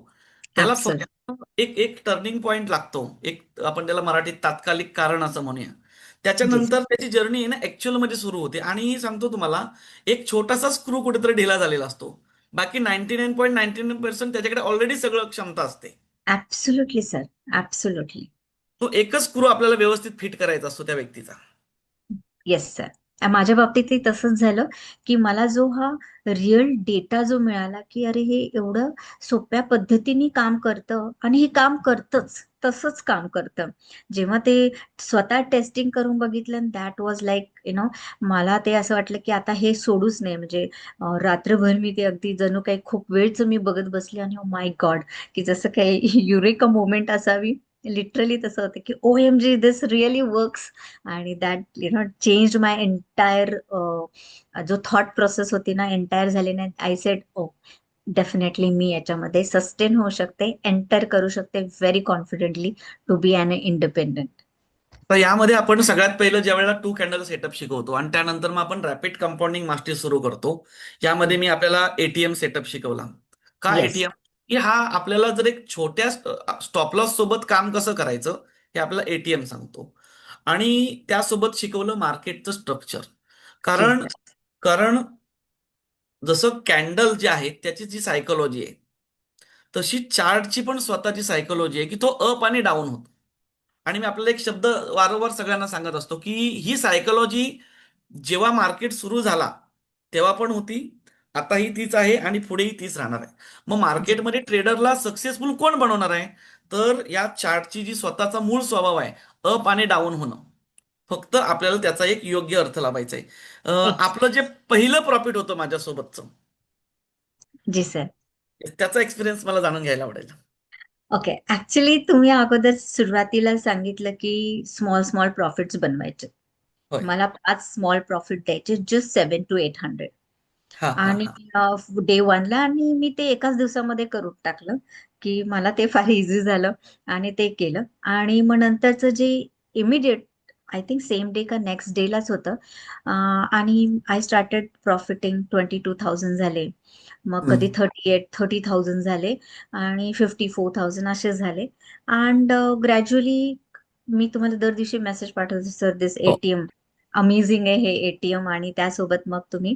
Speaker 1: त्याला
Speaker 2: ऍब्सोल्युटली.
Speaker 1: फक्त एक एक टर्निंग पॉइंट लागतो, एक आपण त्याला मराठीत तात्कालिक कारण असं म्हणूया.
Speaker 2: जी.
Speaker 1: त्याच्यानंतर त्याची जर्नी आहे ना ऍक्च्युअल मध्ये सुरू होते. आणि सांगतो तुम्हाला, एक छोटासा स्क्रू कुठेतरी ढिला झालेला असतो. बाकी 99.99% त्याच्याकडे ऑलरेडी सगळं क्षमता असते.
Speaker 2: Absolutely sir, absolutely.
Speaker 1: तो एकच स्क्रू आपल्याला व्यवस्थित फिट करायचा असतो त्या व्यक्तीचा.
Speaker 2: Yes sir. माझ्या बाबतीतही तसंच झालं, की मला जो हा रिअल डेटा जो मिळाला, की अरे हे एवढं सोप्या पद्धतीने काम करतं, आणि हे काम करतच, तसंच काम करतं. जेव्हा ते स्वतः टेस्टिंग करून बघितलं, दॅट वॉज लाईक मला ते असं वाटलं की आता हे सोडूच नाही. म्हणजे रात्रभर मी ते अगदी जणू काही खूप वेळच मी बघत बसले, आणि माय गॉड, की जसं काही युरेका मोमेंट असावी, लिटरली तसं होतं की OMG दिस रिअली वर्क्स. आणि दॅट चेंज माय एंटायर जो थॉट प्रोसेस होती ना, एंटायर झाली ना. आय सेड ओ, डेफिनेटली मी याच्यामध्ये सस्टेन होऊ शकते, एंटर करू शकते very confidently to be an independent.
Speaker 1: तर यामध्ये आपण सगळ्यात पहिलं ज्या वेळेला टू कॅन्डल सेटअप शिकवतो आणि त्यानंतर मग आपण रॅपिड कंपाऊंडिंग मास्टरी सुरू करतो. यामध्ये मी आपल्याला एटीएम सेटअप शिकवला. का
Speaker 2: येस.
Speaker 1: एटीएम? की हा आपल्याला जर एक छोट्या स्टॉप लॉस सोबत काम कसं करायचं हे आपल्याला एटीएम सांगतो. आणि त्यासोबत शिकवलं मार्केटचं स्ट्रक्चर.
Speaker 2: जी
Speaker 1: कारण
Speaker 2: सर.
Speaker 1: कारण जसं कॅन्डल जे आहे त्याची जी सायकोलॉजी आहे, तशी चार्टची पण स्वतःची सायकोलॉजी आहे की तो अप आणि डाऊन होतो. आणि मी आपल्याला एक शब्द वारंवार सगळ्यांना सांगत असतो की ही सायकोलॉजी जेव्हा मार्केट सुरू झाला तेव्हा पण होती, आताही तीच आहे आणि पुढेही तीच राहणार आहे. मग
Speaker 2: जी.
Speaker 1: मार्केटमध्ये ट्रेडरला सक्सेसफुल कोण बनवणार आहे? तर या चार्टची जी स्वतःचा मूळ स्वभाव आहे, अप आणि डाऊन होणं. फक्त आपल्याला त्याचा एक योग्य अर्थ लावायचा आहे.
Speaker 2: एक्स.
Speaker 1: आपलं जे पहिलं प्रॉफिट होतं माझ्यासोबतचं,
Speaker 2: जी सर.
Speaker 1: त्याचा एक्सपिरियन्स मला जाणून घ्यायला आवडेल.
Speaker 2: ओके. ऍक्च्युली तुम्ही अगोदर सुरुवातीला सांगितलं की स्मॉल स्मॉल प्रॉफिट्स बनवायचे.
Speaker 1: होय.
Speaker 2: मला 5 स्मॉल प्रॉफिट द्यायचे, जस्ट 700 to 800.
Speaker 1: हा हा
Speaker 2: आणि
Speaker 1: हा.
Speaker 2: डे वनला, आणि मी ते एकाच दिवसामध्ये करून टाकलं की मला ते फार इझी झालं. आणि ते केलं. आणि मग नंतरचं जे immediate, I think same day का नेक्स्ट डेलाच होतं. आणि आय स्टार्टेड प्रॉफिटिंग. 22,000 झाले, मग कधी
Speaker 1: हम्म.
Speaker 2: 30,000 झाले, आणि 54,000 असे झाले. अँड ग्रॅज्युअली मी तुम्हाला दर दिवशी मेसेज पाठवते, सर दिस
Speaker 1: हो.
Speaker 2: एटीएम अमेझिंग आहे हे एटीएम. आणि त्यासोबत मग तुम्ही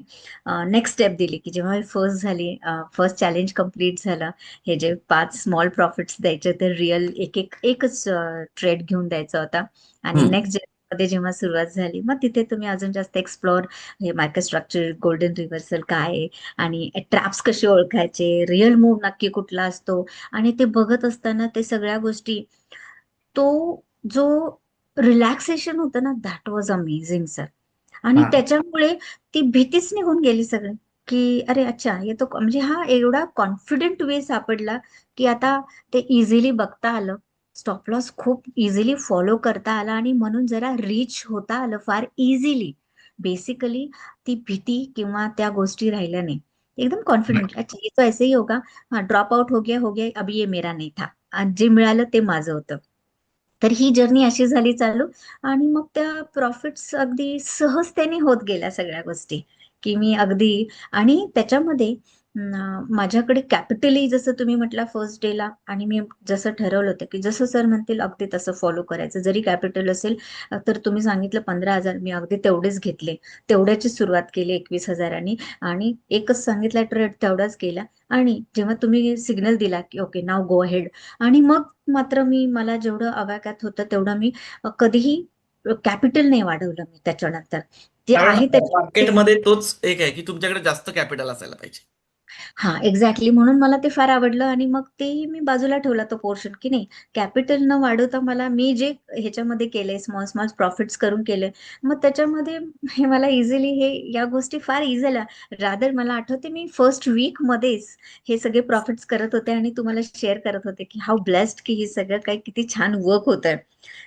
Speaker 2: नेक्स्ट स्टेप दिली की जेव्हा फर्स्ट झाली, फर्स्ट चॅलेंज कम्प्लीट झालं. हे जे 5 स्मॉल प्रॉफिट्स द्यायचे ते रिअल एकच ट्रेड घेऊन द्यायचा होता. आणि
Speaker 1: हम्म.
Speaker 2: नेक्स्ट मध्ये जेव्हा सुरुवात झाली, मग तिथे तुम्ही अजून जास्त एक्सप्लोअर, हे मार्केट स्ट्रक्चर, गोल्डन रिव्हर्सल काय आहे, आणि ट्रॅप्स कसे ओळखायचे, रिअल मूव्ह नक्की कुठला असतो. आणि ते बघत असताना ते सगळ्या गोष्टी, तो जो रिलॅक्सेशन होतं ना, दॅट वॉज अमेझिंग सर. आणि
Speaker 1: हा.
Speaker 2: त्याच्यामुळे ती भीतीच निघून गेली सगळी, की अरे अच्छा, हे तो म्हणजे हा एवढा कॉन्फिडेंट वे सापडला की आता ते इझिली बघता आलं. स्टॉप लॉस खूप इझिली फॉलो करता आला, आणि म्हणून जरा रीच होता आलं फार इझिली. बेसिकली ती भीती किंवा त्या गोष्टी राहिल्या नाही. एकदम कॉन्फिडेंट, अच्छा ये तो ऐसे ही होगा, हाँ ड्रॉप आउट हो गया, अभी ये मेरा नहीं था. आज जे मिळालं ते माझं होतं. तर ही जर्नी अशी झाली चालू. आणि मग त्या प्रॉफिट्स अगदी सहजतेने होत गेल्या सगळ्या गोष्टी, की मी अगदी. आणि त्याच्यामध्ये माझ्याकडे कॅपिटली, जसं तुम्ही म्हटला फर्स्ट डेला, आणि मी जसं ठरवलं होतं की जसं सर म्हणतील अगदी तसं फॉलो करायचं. जरी कॅपिटल असेल, तर तुम्ही सांगितलं 15,000, मी अगदी तेवढेच घेतले. तेवढ्याची सुरुवात केली 21,000. आणि एकच सांगितला ट्रेड, तेवढाच केला. आणि जेव्हा तुम्ही सिग्नल दिला की ओके नाव गो अहेड, आणि मग मात्र मला जेवढं आवाक्यात होतं तेवढं मी कधीही कॅपिटल नाही वाढवलं मी त्याच्यानंतर. जे
Speaker 1: कारण
Speaker 2: आहे त्याच्यामध्ये.
Speaker 1: मार्केटमध्ये तोच एक आहे की तुमच्याकडे जास्त कॅपिटल असायला पाहिजे.
Speaker 2: हा, एक्झॅक्टली. म्हणून मला ते फार आवडलं. आणि मग तेही मी बाजूला ठेवला तो पोर्शन, की नाही, कॅपिटल न वाढवता मला मी जे ह्याच्यामध्ये केले, स्मॉल स्मॉल प्रॉफिट्स करून केले, मग त्याच्यामध्ये हे मला इझिली, हे या गोष्टी फार इझिल्या. रादर मला आठवते मी फर्स्ट वीक मध्येच हे सगळे प्रॉफिट्स करत होते, आणि तुम्हाला शेअर करत होते की हाऊ ब्लेस्ड, की हे सगळं काही किती छान वर्क होत आहे.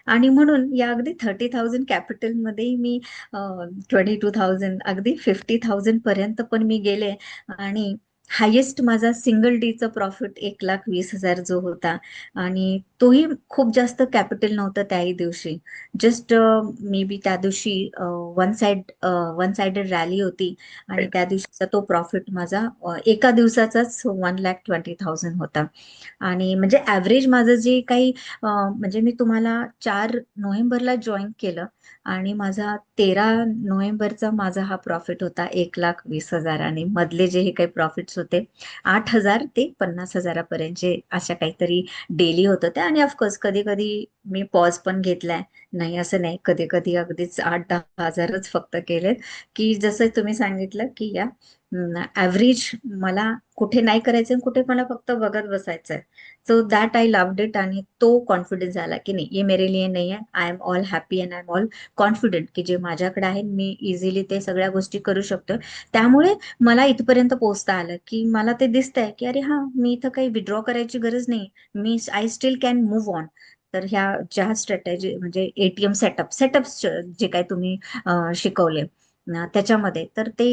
Speaker 2: आणि म्हणून या अगदी 30,000 कॅपिटलमध्ये मी 22,000, अगदी 50,000 पर्यंत पण मी गेले. आणि हायेस्ट माझा सिंगल डीचा प्रॉफिट 1,20,000 जो होता. आणि तोही खूप जास्त कॅपिटल नव्हतं त्याही दिवशी. जस्ट मे बी त्या दिवशी वन साइडेड रॅली होती. आणि
Speaker 1: Right.
Speaker 2: त्या दिवशीचा तो प्रॉफिट माझा एका दिवसाचाच 1,20,000 होता. आणि म्हणजे ऍव्हरेज माझं जे काही, म्हणजे मी तुम्हाला 4 नोव्हेंबरला जॉईन केलं, आणि माझा 13 नोव्हेंबरचा माझा हा प्रॉफिट होता 1,20,000. आणि मधले जे हे काही प्रॉफिट्स होते 8,000 ते 50,000 अशा काहीतरी डेली होत होत्या. आणि ऑफकोर्स कधी कधी मी पॉज पण घेतलाय, नाही असं नाही, कधी कधी अगदीच 8-10 हजारच फक्त केलेत. की जसं तुम्ही सांगितलं की या ऍव्हरेज मला कुठे नाही करायचं, कुठे मला फक्त बघत बसायचंय. So that I loved it. आणि तो कॉन्फिडन्स आला की नाही, ये मेरे लिए नाही आहे. I am all happy and I am all confident की जे माझ्याकडे आहे मी इझिली ते सगळ्या गोष्टी करू शकतो. त्यामुळे मला इथपर्यंत पोहोचता आलं की मला ते दिसतंय की अरे हा, मी इथं काही विड्रॉ करायची गरज नाही. मी I still can move on. तर ह्या ज्या स्ट्रॅटेजी म्हणजे एटीएम सेटअप्स जे काही तुम्ही शिकवले त्याच्यामध्ये, तर ते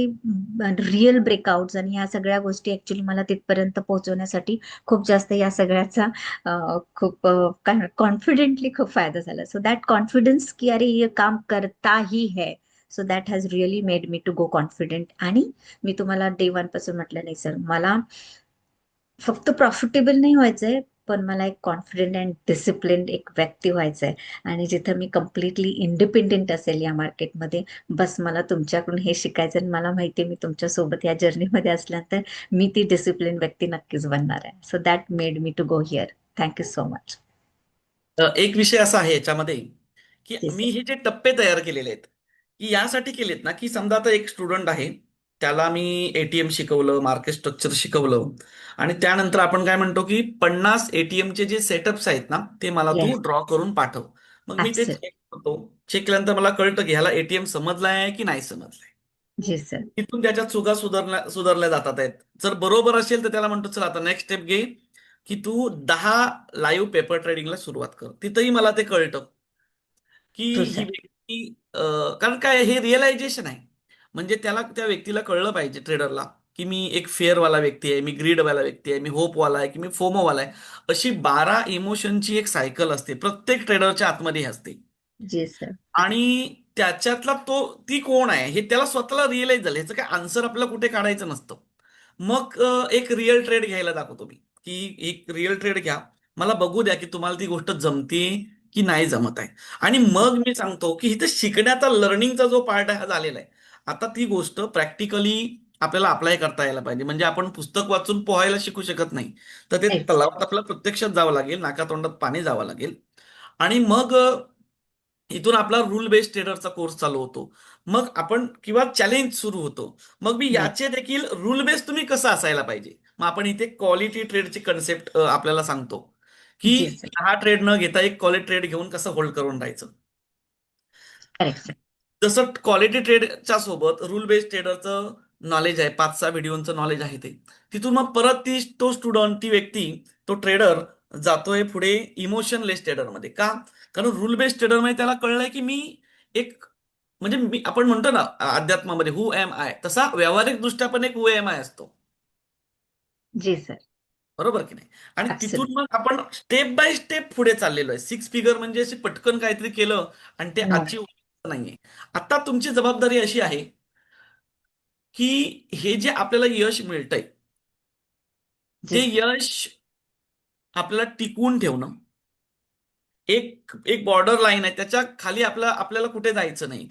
Speaker 2: रिअल ब्रेकआउट्स आणि ह्या सगळ्या गोष्टी ऍक्च्युली मला तिथपर्यंत पोहोचवण्यासाठी खूप जास्त या सगळ्याचा खूप कॉन्फिडेंटली खूप फायदा झाला. सो दॅट कॉन्फिडन्स की अरे ये काम करता ही है, so that has really made me to go confident. आणि मी तुम्हाला डे वन पासून म्हटलं नाही सर, मला फक्त प्रॉफिटेबल नाही व्हायचंय, पण मला एक कॉन्फिडेंट अँड डिसिप्लिन एक व्यक्ती व्हायचंय. आणि जिथं मी कम्प्लिटली इंडिपेंडेंट असेल या मार्केटमध्ये. बस मला तुमच्याकडून हे शिकायचं आणि मला माहितीये मी तुमच्या सोबत या जर्नीमध्ये असल्यानंतर मी ती डिसिप्लिन व्यक्ती नक्कीच बनणार आहे. So that made me to go here. Thank you so much.
Speaker 1: एक विषय असा आहे याच्यामध्ये की
Speaker 2: जी
Speaker 1: मी
Speaker 2: सर.
Speaker 1: हे जे टप्पे तयार केलेले आहेत की यासाठी केलेत ना, की समजा आता एक स्टुडंट आहे, त्याला मी एटीएम शिकवलं, मार्केट स्ट्रक्चर शिकवलं, आणि त्यानंतर आपण काय म्हणतो की 50 एटीएमचे जे सेटअप्स आहेत ना, ते मला तू
Speaker 2: येस.
Speaker 1: ड्रॉ करून पाठव. मग मी ते
Speaker 2: ऍब्सोल्युटली.
Speaker 1: चेक करतो. चेक केल्यानंतर मला कळतं की ह्याला एटीएम समजलाय की नाही समजलाय.
Speaker 2: जी सर.
Speaker 1: तिथून त्याच्या चुका सुधारल्या सुधारल्या जातात आहेत. जर बरोबर असेल तर त्याला म्हणतो चल आता नेक्स्ट स्टेप घे, की तू 10 लाईव्ह पेपर ट्रेडिंगला सुरुवात कर. तिथंही मला ते कळतं की
Speaker 2: ट्रू
Speaker 1: ही
Speaker 2: सर.
Speaker 1: व्यक्ती कारण काय हे रिअलायझेशन आहे. म्हणजे त्याला त्या व्यक्तीला कळलं पाहिजे, ट्रेडरला, की मी एक फेअरवाला व्यक्ती आहे, मी ग्रीडवाला व्यक्ती आहे, मी होपवाला आहे, की मी फोमोवाला आहे. अशी 12 इमोशनची एक सायकल असते, प्रत्येक ट्रेडरच्या आतमध्ये असते.
Speaker 2: जी सर.
Speaker 1: आणि त्याच्यातला ती कोण आहे हे त्याला स्वतःला रिअलाइज झालं. ह्याचं काय आन्सर आपल्याला कुठे काढायचं नसतं. मग एक रिअल ट्रेड घ्यायला दाखवतो मी, की एक रिअल ट्रेड घ्या, मला बघू द्या की तुम्हाला ती गोष्ट जमते की नाही जमत आहे. आणि मग मी सांगतो की इथे शिकण्याचा, लर्निंगचा जो पार्ट आहे हा झालेला आहे. आता ती गोष्ट प्रॅक्टिकली आपल्याला अप्लाय करता यायला पाहिजे. म्हणजे आपण पुस्तक वाचून पोहायला शिकू शकत नाही. तर ते तलावात आपल्याला प्रत्यक्षात जावं लागेल, नाकातोंडात पाणी जावं लागेल. आणि मग इथून आपला रूल बेस्ड ट्रेडरचा कोर्स चालू होतो. मग आपण किंवा चॅलेंज सुरू होतो. मग मी
Speaker 2: येस.
Speaker 1: याचे देखील रूल बेस्ड तुम्ही कसं असायला पाहिजे. मग आपण इथे क्वालिटी ट्रेडची कन्सेप्ट आपल्याला सांगतो, की
Speaker 2: जी सर.
Speaker 1: हा ट्रेड न घेता एक क्वालिटी ट्रेड घेऊन कसं होल्ड करून राहायचं.
Speaker 2: Correct sir.
Speaker 1: तसं क्वालिटी ट्रेडच्या सोबत रूल बेस्ड ट्रेडरचं नॉलेज आहे, 5-6 व्हिडिओचं नॉलेज आहे ते. तिथून मग परत तो स्टुडंट, ती व्यक्ती, तो ट्रेडर जातोय पुढे इमोशनलेस ट्रेडरमध्ये. का? कारण रूल बेस्ड ट्रेडरमध्ये त्याला कळलंय की मी एक, म्हणजे आपण म्हणतो ना अध्यात्मामध्ये हु एम आय, तसा व्यावहारिक दृष्ट्या पण एक हु एम आय असतो.
Speaker 2: जी सर.
Speaker 1: बरोबर की नाही? आणि तिथून
Speaker 2: ऍब्सोल्युटली.
Speaker 1: मग आपण स्टेप बाय स्टेप पुढे चाललेलो आहे. 6 फिगर म्हणजे असे पटकन काहीतरी केलं आणि ते
Speaker 2: नो.
Speaker 1: अचीव नाहीये. आता तुमची जबाबदारी अशी आहे की हे जे आपल्याला यश मिळतंय,
Speaker 2: जी
Speaker 1: ते
Speaker 2: सर.
Speaker 1: यश आपल्याला टिकवून ठेवणं. एक एक बॉर्डर लाईन आहे, त्याच्या खाली आपल्याला कुठे जायचं नाही.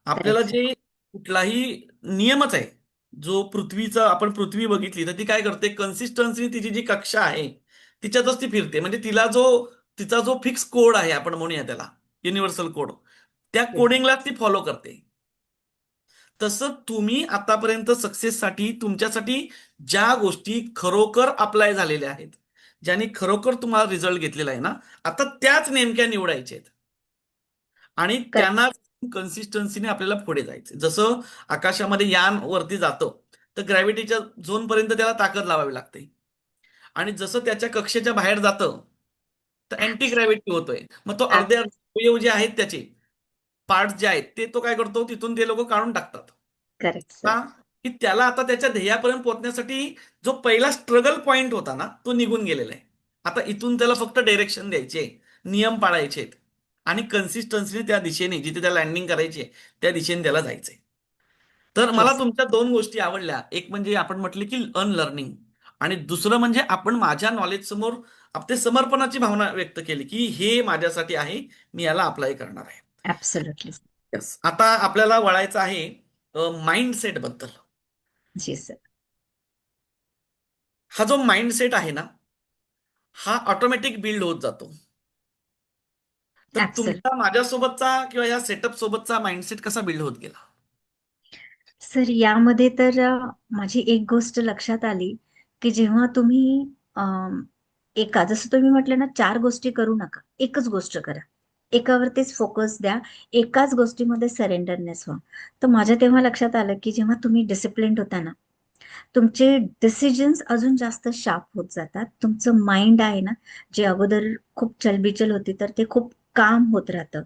Speaker 1: आपल्याला
Speaker 2: करेक्ट सर.
Speaker 1: जे कुठलाही नियमच आहे, जो पृथ्वीचा, आपण पृथ्वी बघितली तर ती काय करते, कन्सिस्टन्सी, तिची जी कक्षा आहे तिच्यातच ती फिरते. म्हणजे तिचा जो फिक्स कोड आहे, आपण म्हणूया त्याला युनिव्हर्सल कोड, त्या
Speaker 2: जी सर.
Speaker 1: कोडिंगला ती फॉलो करते. तसं तुम्ही आतापर्यंत सक्सेससाठी तुमच्यासाठी ज्या गोष्टी खरोखर अप्लाय झालेल्या आहेत, ज्यांनी खरोखर तुम्हाला रिझल्ट घेतलेला आहे ना, आता त्याच नेमक्या निवडायच्या आहेत. आणि
Speaker 2: करेक्ट
Speaker 1: त्यांना
Speaker 2: सर.
Speaker 1: कन्सिस्टन्सीने आपल्याला पुढे जायचं. जसं आकाशामध्ये यान वरती जातं, तर ग्रॅव्हिटीच्या झोन पर्यंत त्याला ताकद लावावी लागते. आणि जसं त्याच्या कक्षेच्या बाहेर जातं, तर अँटी ग्रॅव्हिटी होतोय. मग तो अर्धे अवयव जे आहेत त्याचे पार्ट जे आहेत ते तो काय करतो, तिथून ते लोक काढून टाकतात.
Speaker 2: Correct sir.
Speaker 1: का? की त्याला आता त्याच्या ध्येयापर्यंत पोहोचण्यासाठी जो पहिला स्ट्रगल पॉइंट होता ना, तो निघून गेलेला आहे. आता इथून त्याला फक्त डायरेक्शन द्यायचे, नियम पाळायचे आहेत, आणि कन्सिस्टन्सीने त्या दिशेने, जिथे त्याला लँडिंग करायची आहे त्या दिशेने त्याला जायचंय. तर
Speaker 2: ट्रू
Speaker 1: मला
Speaker 2: सर.
Speaker 1: तुमच्या दोन गोष्टी आवडल्या. एक म्हणजे आपण म्हटले की अनलर्निंग, आणि दुसरं म्हणजे आपण माझ्या नॉलेज समोर आपले समर्पणाची भावना व्यक्त केली, की हे माझ्यासाठी आहे, मी याला अप्लाय करणार आहे.
Speaker 2: ऍब्सोल्युटली.
Speaker 1: येस. आता आपल्याला वळायचं आहे माइंडसेट बद्दल.
Speaker 2: जी सर.
Speaker 1: हा जो माइंडसेट आहे ना, हा ऑटोमॅटिक बिल्ड होत जातो. तर
Speaker 2: ऍब्सोल्युट.
Speaker 1: तुमचा माझ्यासोबतचा किंवा या सेटअप सोबतचा माइंडसेट कसा बिल्ड होत गेला?
Speaker 2: सर यामध्ये तर माझी एक गोष्ट लक्षात आली की जेव्हा तुम्ही अम, जसं तुम्ही म्हटलं ना, चार गोष्टी करू नका, एकच गोष्ट करा, एकावरतीच फोकस द्या, एकाच गोष्टीमध्ये सरेंडरनेस व्हा. तर माझ्या तेव्हा लक्षात आलं की जेव्हा तुम्ही डिसिप्लिन्ड होता ना, तुमचे डिसिजन्स अजून जास्त शार्प होत जातात. तुमचं माइंड आहे ना, जे अगोदर खूप चलबिचल होती, तर ते खूप काम होत राहतं,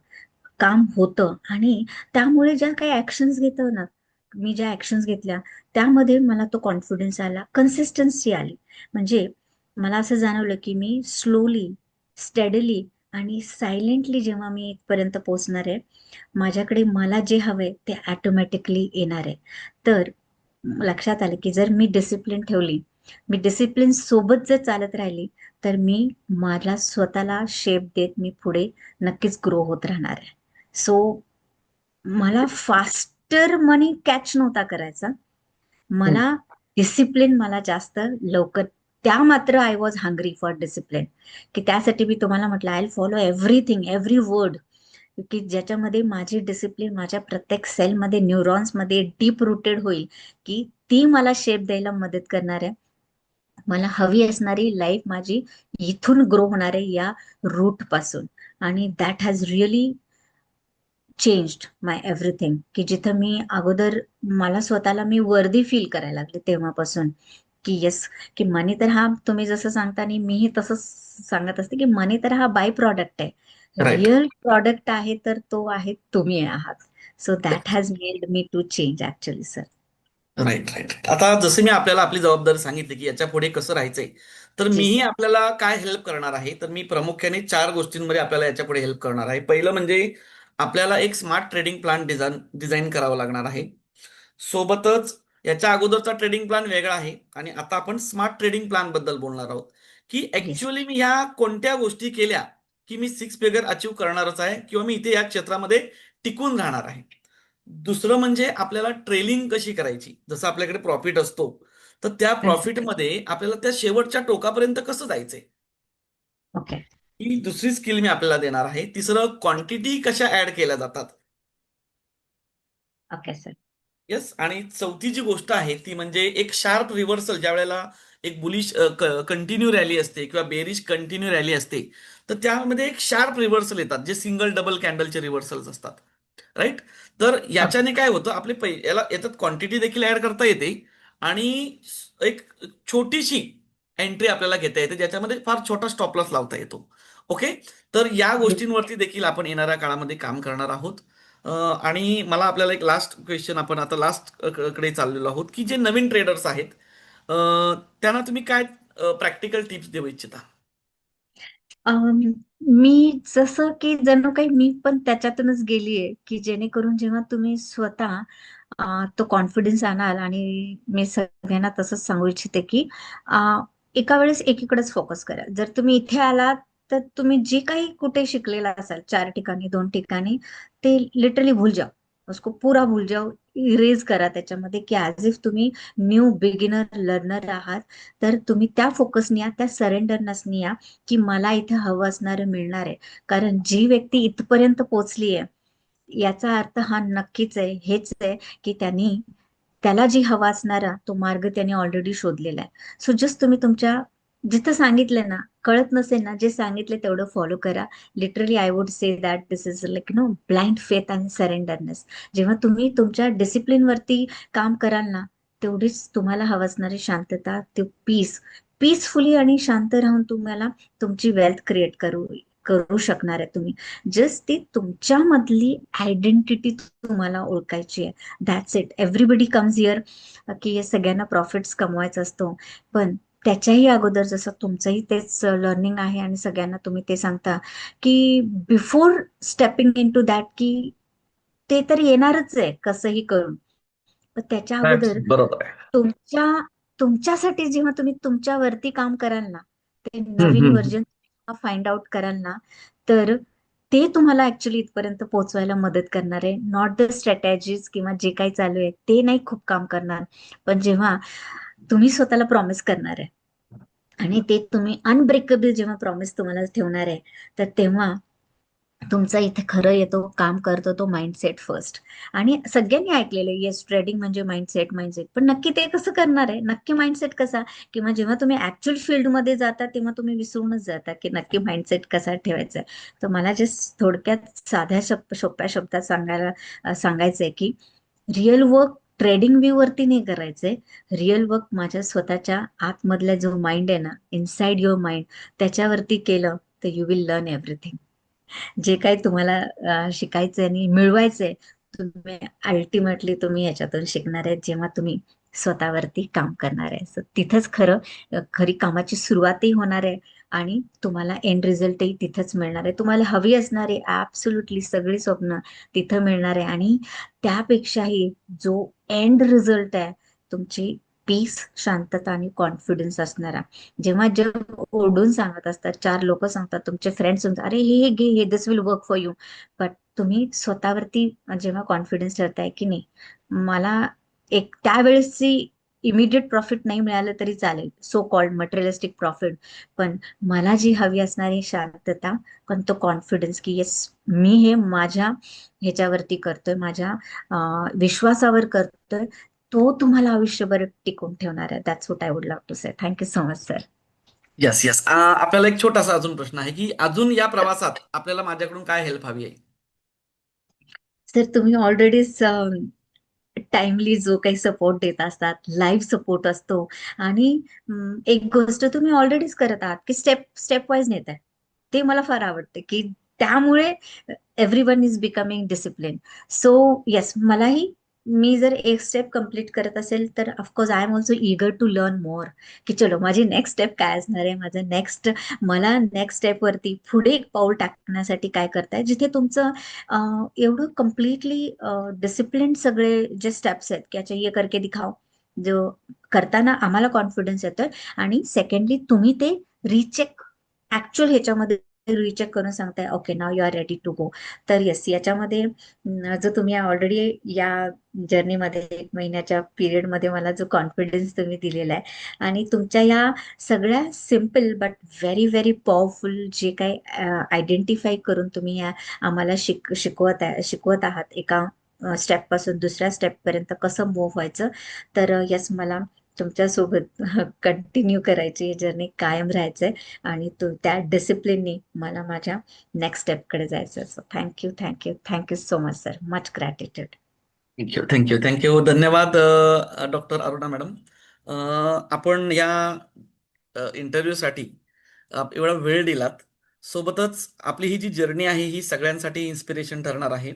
Speaker 2: काम होतं. आणि त्यामुळे ज्या काही ऍक्शन्स घेतो ना, मी ज्या ऍक्शन्स घेतल्या, त्यामध्ये मला तो कॉन्फिडन्स आला, कन्सिस्टन्सी आली. म्हणजे मला असं जाणवलं की मी स्लोली, स्टेडली आणि सायलेंटली जेव्हा मी इथपर्यंत पोहोचणार आहे, माझ्याकडे मला जे हवंय ते ऑटोमॅटिकली येणार आहे. तर लक्षात आलं की जर मी डिसिप्लिन ठेवली, मी डिसिप्लिन सोबत जर चालत राहिली, तर मी मला स्वतःला शेप देत मी पुढे नक्कीच ग्रो होत राहणार आहे. सो मला फास्टर मनी कॅच नव्हता करायचा.
Speaker 1: हम्म.
Speaker 2: मला डिसिप्लिन मला जास्त लवकर, त्या मात्र I was hungry for discipline, की त्यासाठी मी तुम्हाला म्हटलं I follow everything, every word, की ज्याच्यामध्ये माझी डिसिप्लिन माझ्या प्रत्येक सेलमध्ये, न्यूरॉन्समध्ये डीप रुटेड होईल, की ती मला शेप द्यायला मदत करणार आहे. मला हवी असणारी लाईफ माझी इथून ग्रो होणार आहे, या रूट पासून. आणि that has really changed my everything, की जिथं मी अगोदर मला स्वतःला मी वर्दी फील करायला लागले तेव्हापासून, की येस, की मनी तर हा, तुम्ही जसं सांगता आणि मीही तसंच सांगत असते, की मनी तर हा बाय प्रॉडक्ट आहे.
Speaker 1: राईट.
Speaker 2: रिअल प्रॉडक्ट आहे तर तो आहे तुम्ही आहात. So that has made me to change actually sir.
Speaker 1: Right, right. आता जसे मी आपल्याला आपली जबाबदारी सांगितली की याच्या पुढे कसं राहायचंय, तर
Speaker 2: जी
Speaker 1: मीही
Speaker 2: सर.
Speaker 1: आपल्याला काय हेल्प करणार आहे, तर मी प्रामुख्याने 4 गोष्टींमध्ये आपल्याला याच्या पुढे हेल्प करणार आहे. पहिलं म्हणजे आपल्याला एक स्मार्ट ट्रेडिंग प्लॅन डिझाईन करावा लागणार आहे. सोबतच याच्या अगोदरचा ट्रेडिंग प्लॅन वेगळा आहे आणि आता आपण स्मार्ट ट्रेडिंग प्लॅन बद्दल बोलणार आहोत, की
Speaker 2: येस.
Speaker 1: ऍक्च्युअली मी ह्या कोणत्या गोष्टी केल्या की मी 6 फिगर अचीव्ह करणारच आहे किंवा मी इथे या क्षेत्रामध्ये टिकून राहणार आहे. दुसरं म्हणजे आपल्याला ट्रेलिंग कशी करायची, जसं आपल्याकडे प्रॉफिट असतो, तर त्या
Speaker 2: करेक्ट.
Speaker 1: प्रॉफिटमध्ये आपल्याला त्या शेवटच्या टोकापर्यंत कसं जायचंय,
Speaker 2: ओके.
Speaker 1: ही दुसरी स्किल मी आपल्याला देणार आहे. तिसरं, क्वांटिटी कशा ऍड केल्या जातात.
Speaker 2: Okay sir.
Speaker 1: येस. आणि चौथी जी गोष्ट आहे ती म्हणजे एक शार्प रिव्हर्सल, ज्या वेळेला एक बुलिश कंटिन्यू रॅली असते किंवा बेरिश कंटिन्यू रॅली असते, तर त्यामध्ये एक शार्प रिव्हर्सल येतात, जे सिंगल डबल कॅन्डलचे रिव्हर्सल्स असतात. राईट. तर
Speaker 2: ओके.
Speaker 1: याच्याने काय होतं, आपले याला याच्यात क्वांटिटी देखील ऍड करता येते आणि एक छोटीशी एंट्री आपल्याला घेता येते, ज्याच्यामध्ये फार छोटा स्टॉप लॉस लावता येतो. ओके. तर या गोष्टींवरती देखील आपण येणाऱ्या काळामध्ये काम करणार आहोत. आणि मला आपल्याला एक लास्ट क्वेश्चन, आपण आता लास्ट कडे चाललेलो आहोत, की जे नवीन ट्रेडर्स आहेत, अ, त्यांना तुम्ही काय प्रॅक्टिकल टिप्स देऊ इच्छिता.
Speaker 2: अम, मी जसं की जणू काही मी पण त्याच्यातूनच गेलीये, की जेणेकरून जेव्हा तुम्ही स्वतः तो कॉन्फिडन्स आणाल. आणि मी सगळ्यांना तसंच सांगू इच्छिते, की एका वेळेस एकीकडेच फोकस करा. जर तुम्ही इथे आलात, तर तुम्ही जे काही कुठे शिकलेला असाल, 4 ठिकाणी, 2 ठिकाणी, ते लिटरली भूल जाओ. उसको पूरा भूल जाओ. इरेज करा त्याच्यामध्ये, की ऍज इफ तुम्ही न्यू बिगिनर लर्नर आहात. तर तुम्ही त्या फोकसने या, त्या सरेंडरनेसने या, की मला इथे हवं असणारं मिळणार आहे. कारण जी व्यक्ती इथपर्यंत पोहोचली आहे, याचा अर्थ हा नक्कीच आहे, हेच आहे, की त्याला जी हवा असणारा तो मार्ग त्याने ऑलरेडी शोधलेला आहे. सो जस्ट तुम्ही तुमच्या जिथं सांगितलंय ना, कळत नसेल ना, जे सांगितले तेवढं फॉलो करा. Literally I would say that this is like blind faith and surrenderness. जेव्हा तुम्ही तुमच्या डिसिप्लिन वरती काम कराल ना, तेवढीच तुम्हाला हवं असणारी शांतता, ते पीसफुली आणि शांत राहून तुम्हाला तुमची वेल्थ क्रिएट करू करू शकणार आहे तुम्ही. जस्ट ती तुमच्यामधली आयडेंटिटी तुम्हाला ओळखायची आहे. That's it. Everybody comes here, की हे सगळ्यांना प्रॉफिट्स कमवायचा असतो. पण त्याच्याही अगोदर जसं तुमचंही तेच लर्निंग आहे आणि सगळ्यांना तुम्ही ते सांगता, की before stepping into that, की ते तर येणारच आहे कसंही करून. पण त्याच्या
Speaker 1: That's
Speaker 2: अगोदर
Speaker 1: बरोबर आहे.
Speaker 2: तुमच्या तुमच्यासाठी जेव्हा तुम्ही तुमच्यावरती काम कराल ना, ते
Speaker 1: हम्म,
Speaker 2: नवीन
Speaker 1: हम्म.
Speaker 2: व्हर्जन फाइंड आउट कराल ना, तर ते तुम्हाला ऍक्च्युली इथपर्यंत पोहोचवायला मदत करणार आहे. नॉट द स्ट्रॅटेजीज किंवा जे काही चालू आहे ते नाही खूप काम करणार. पण जेव्हा तुम्ही स्वतःला प्रॉमिस करणार आहे, आणि ते तुम्ही अनब्रेकेबल जेव्हा प्रॉमिस तुम्हाला ठेवणार आहे, तर तेव्हा तुमचा इथे खरं येतो, काम करतो तो माइंडसेट फर्स्ट. आणि सगळ्यांनी ऐकलेलं येस, ट्रेडिंग म्हणजे माइंडसेट, माइंडसेट. पण नक्की ते कसं करणार आहे, नक्की माइंडसेट कसा, किंवा जेव्हा तुम्ही ऍक्च्युअल फील्डमध्ये जाता तेव्हा तुम्ही विसरूनच जाता की नक्की माइंडसेट कसा ठेवायचा आहे. तर मला जे थोडक्यात साध्या सोप्या शब्दात सांगायचंय, की रिअल वर्क ट्रेडिंग व्ह्यू वरती नाही करायचंय. रिअल वर्क माझ्या स्वतःच्या आतमधला जो माइंड आहे ना, इनसाइड युअर माइंड, त्याच्यावरती केलं तर यू विल लर्न एव्हरीथिंग. जे काही तुम्हाला शिकायचंय आणि मिळवायचंय, तुम्ही अल्टिमेटली तुम्ही याच्यातून शिकणार आहे जेव्हा तुम्ही स्वतःवरती काम करणार आहे. So तिथंच खरी कामाची सुरुवातही होणार आहे आणि तुम्हाला एंड रिझल्टही तिथंच मिळणार आहे. तुम्हाला हवी असणारी ऍब्सोल्युटली सगळी स्वप्न तिथं मिळणार आहे आणि त्यापेक्षाही जो एंड रिझल्ट आहे, तुमची पीस, शांतता आणि कॉन्फिडन्स असणारा. जेव्हा जग ओरडून सांगत असतात, चार लोक सांगतात, तुमचे फ्रेंड्स सांगतात, अरे हे घे, हे this will work for you. But तुम्ही स्वतःवरती जेव्हा कॉन्फिडन्स ठेवताय की नाही, मला एक त्यावेळेसची इमिडिएट प्रॉफिट नाही मिळालं तरी चालेल, सो कॉल्ड मटेरियलिस्टिक प्रॉफिट, पण मला जी हवी असणारी शांतता, पण तो कॉन्फिडन्स की येस, मी हे माझ्या ह्याच्यावरती करतोय, माझ्या विश्वासावर करतोय, तो तुम्हाला आयुष्यभर टिकून ठेवणार आहे. That's what I would love to say. Thank you so much sir.
Speaker 1: Yes yes. आपल्याला एक छोटासा अजून प्रश्न आहे की अजून या प्रवासात आपल्याला माझ्याकडून काय हेल्प हवी आहे?
Speaker 2: सर तुम्ही ऑलरेडी टाइमली जो काही सपोर्ट देत असतात, लाईव्ह सपोर्ट असतो आणि एक गोष्ट तुम्ही ऑलरेडीच करत आहात की स्टेप स्टेप वाईज नेत आहे. ते मला फार आवडते की त्यामुळे everyone is becoming discipline. So yes, मलाही, मी जर एक स्टेप कम्प्लीट करत असेल तर of course I am also eager to learn more. की चलो, माझी नेक्स्ट स्टेप काय असणार आहे, माझं नेक्स्ट, मला नेक्स्ट स्टेप वरती पुढे एक पाऊल टाकण्यासाठी काय करताय, जिथे तुमचं एवढं कम्प्लिटली डिसिप्लिन सगळे जे स्टेप्स आहेत की अच्छा ये करके दिखाओ, जो करताना आम्हाला कॉन्फिडन्स येतोय. आणि सेकंडली तुम्ही ते रिचेक, ऍक्च्युअल ह्याच्यामध्ये रिचेक करून सांगताय, okay now you are ready to go. तर येस, याच्यामध्ये जो तुम्ही ऑलरेडी या जर्नीमध्ये 1 महिन्याच्या पिरियडमध्ये मला जो कॉन्फिडन्स तुम्ही दिलेला आहे आणि तुमच्या या सगळ्या simple but very very powerful जे काही आयडेंटिफाय करून तुम्ही या आम्हाला शिकवत आहात, एका स्टेप पासून दुसऱ्या स्टेप पर्यंत कसं मूव्ह व्हायचं. तर यस, मला तुमच्या सोबत कंटिन्यू करायची जर्नी, कायम राहायचंय आणि त्या डिसिप्लिननी मला माझ्या नेक्स्ट स्टेपकडे जायचं. So thank you, thank you, thank you so much sir. Much gratitude.
Speaker 1: Thank you thank you thank you. धन्यवाद डॉक्टर अरुणा मॅडम. आपण या इंटरव्ह्यूसाठी एवढा वेळ दिलात. सोबतच आपली ही जी जर्नी आहे ही सगळ्यांसाठी इन्स्पिरेशन ठरणार आहे.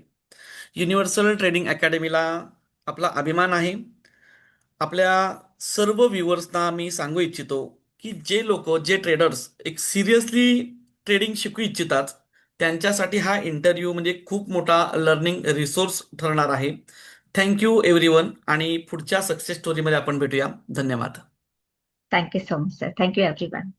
Speaker 1: युनिव्हर्सल ट्रेडिंग अकॅडमीला आपला अभिमान आहे. आपल्या सर्व व्ह्युअर्सना मी सांगू इच्छितो की जे लोक, जे ट्रेडर्स एक सिरियसली ट्रेडिंग शिकू इच्छितात, त्यांच्यासाठी हा इंटरव्ह्यू म्हणजे खूप मोठा लर्निंग रिसोर्स ठरणार आहे. थँक्यू एव्हरीवन आणि पुढच्या सक्सेस स्टोरीमध्ये आपण भेटूया. धन्यवाद.
Speaker 2: Thank you so much sir. Thank you everyone.